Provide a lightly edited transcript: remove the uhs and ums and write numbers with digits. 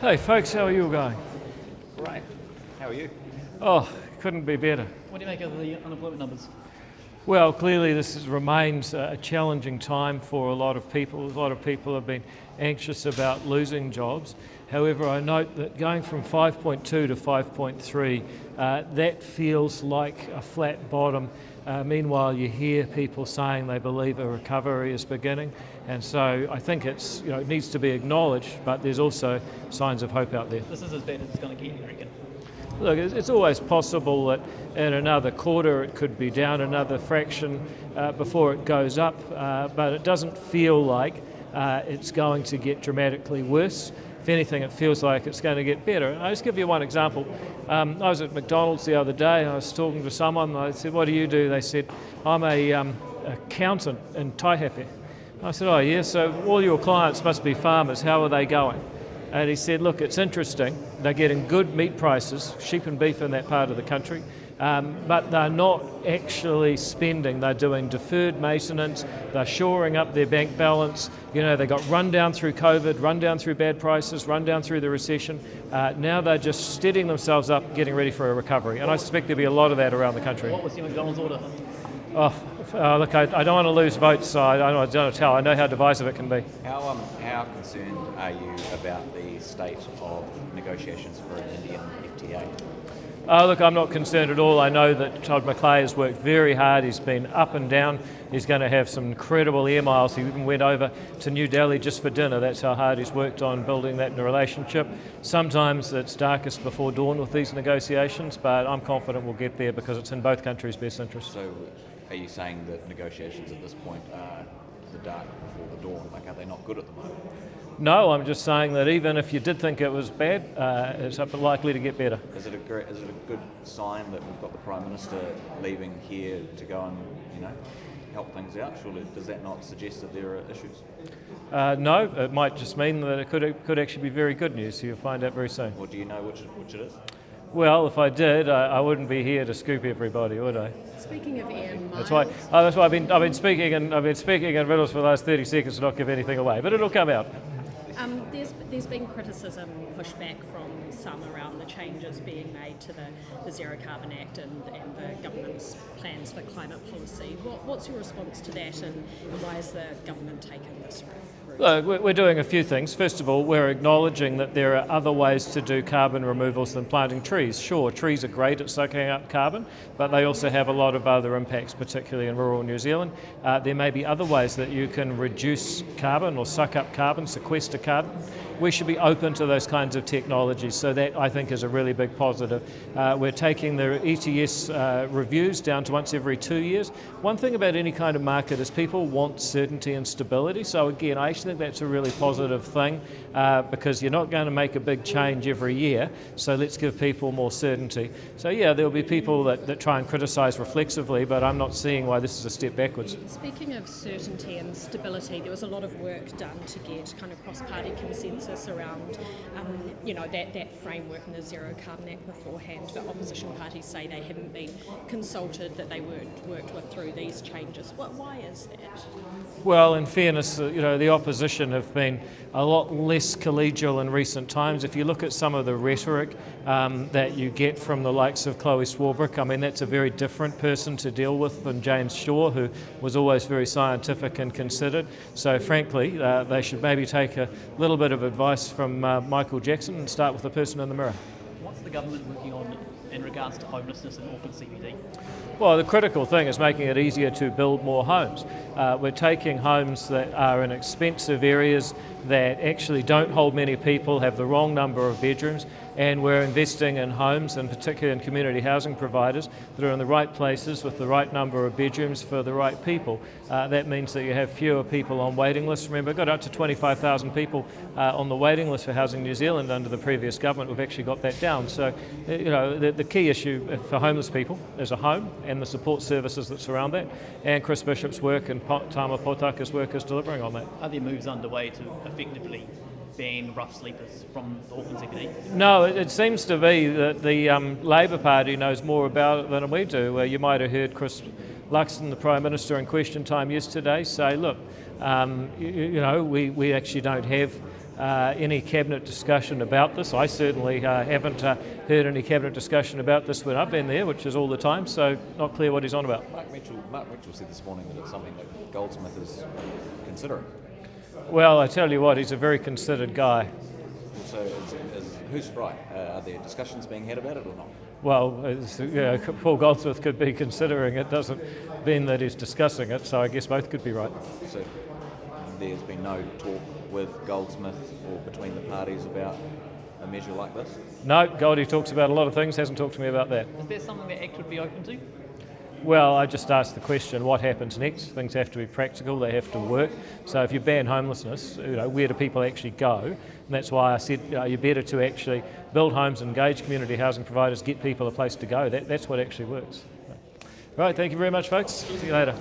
Hey folks, how are you going? Great. How are you? Oh, couldn't be better. What do you make of the unemployment numbers? Well, clearly remains a challenging time for a lot of people. A lot of people have been anxious about losing jobs. However, I note that going from 5.2 to 5.3, that feels like a flat bottom. Meanwhile, you hear people saying they believe a recovery is beginning, and so I think it needs to be acknowledged, but there's also signs of hope out there. This is as bad as it's going to get, you reckon? Look, it's always possible that in another quarter it could be down another fraction before it goes up, but it doesn't feel like it's going to get dramatically worse. If anything, it feels like it's going to get better. I'll just give you one example. I was at McDonald's the other day. I was talking to someone. I said, "What do you do?" They said, "I'm a accountant in Taihape." I said, "Oh yeah, so all your clients must be farmers. How are they going?" And he said, "Look, it's interesting. They're getting good meat prices, sheep and beef in that part of the country, but they're not actually spending. They're doing deferred maintenance. They're shoring up their bank balance. They got run down through COVID, run down through bad prices, run down through the recession. Now they're just steadying themselves up, getting ready for a recovery." And I suspect there'll be a lot of that around the country. What was your McDonald's order? Look, I don't want to lose votes, so I don't want to tell. I know how divisive it can be. How concerned are you about the state of negotiations for an Indian FTA? Look, I'm not concerned at all. I know that Todd McClay has worked very hard. He's been up and down. He's going to have some incredible air miles. He even went over to New Delhi just for dinner. That's how hard he's worked on building that relationship. Sometimes it's darkest before dawn with these negotiations, but I'm confident we'll get there because it's in both countries' best interest. So are you saying that negotiations at this point are the dark before the dawn? Like, are they not good at the moment? No, I'm just saying that even if you did think it was bad, it's likely to get better. Is it a good sign that we've got the Prime Minister leaving here to go and help things out? Surely, does that not suggest that there are issues? No, it might just mean that it could actually be very good news. So you'll find out very soon. Well, do you know which it is? Well, if I did, I wouldn't be here to scoop everybody, would I? Speaking of Air Miles, that's why I've been speaking in riddles for the last 30 seconds to not give anything away, but it'll come out. there's been criticism, pushback from some around the changes being made to the Zero Carbon Act and the government's plans for climate policy. What's your response to that, and why is the government taking this route? Look, we're doing a few things. First of all, we're acknowledging that there are other ways to do carbon removals than planting trees. Sure, trees are great at soaking up carbon, but they also have a lot of other impacts, particularly in rural New Zealand. There may be other ways that you can reduce carbon or suck up carbon, sequester carbon. We should be open to those kinds of technologies, so that I think is a really big positive. We're taking the ETS reviews down to once every 2 years. One thing about any kind of market is people want certainty and stability, so again, I actually think that's a really positive thing because you're not going to make a big change every year, so let's give people more certainty. So yeah, there'll be people that try and criticise reflexively, but I'm not seeing why this is a step backwards. Speaking of certainty and stability, there was a lot of work done to get kind of cross-party consensus around that framework in the Zero Carbon Act beforehand, but opposition parties say they haven't been consulted, that they weren't worked with through these changes. Why is that? Well, in fairness, the opposition have been a lot less collegial in recent times. If you look at some of the rhetoric that you get from the likes of Chloe Swarbrick, I mean, that's a very different person to deal with than James Shaw, who was always very scientific and considered. So frankly, they should maybe take a little bit of advice from Michael Jackson and start with the person in the mirror. What's the government working on in regards to homelessness in Auckland CBD? Well, the critical thing is making it easier to build more homes. We're taking homes that are in expensive areas that actually don't hold many people, have the wrong number of bedrooms, and we're investing in homes, and particularly in community housing providers, that are in the right places with the right number of bedrooms for the right people. That means that you have fewer people on waiting lists. Remember, we've got up to 25,000 people on the waiting list for Housing New Zealand under the previous government. We've actually got that down. So, the key issue for homeless people is a home and the support services that surround that, and Chris Bishop's work and Tama Potaka's work is delivering on that. Are there moves underway to effectively ban rough sleepers from the Auckland CBD? No, it seems to be that the Labour Party knows more about it than we do. You might have heard Chris Luxon, the Prime Minister, in Question Time yesterday say, look, we actually don't have any cabinet discussion about this. I certainly haven't heard any cabinet discussion about this when I've been there, which is all the time, so not clear what he's on about. Mark Mitchell said this morning that it's something that Goldsmith is considering. Well, I tell you what, he's a very considered guy. So who's right? Are there discussions being had about it or not? Well, Paul Goldsmith could be considering it, doesn't mean that he's discussing it, so I guess both could be right. So there's been no talk with Goldsmith or between the parties about a measure like this? No, Goldie talks about a lot of things, hasn't talked to me about that. Is there something that ACT would be open to? Well, I just asked the question, what happens next? Things have to be practical, they have to work. So if you ban homelessness, where do people actually go? And that's why I said, you're better to actually build homes, engage community housing providers, get people a place to go. That's what actually works. Right, thank you very much, folks. See you later.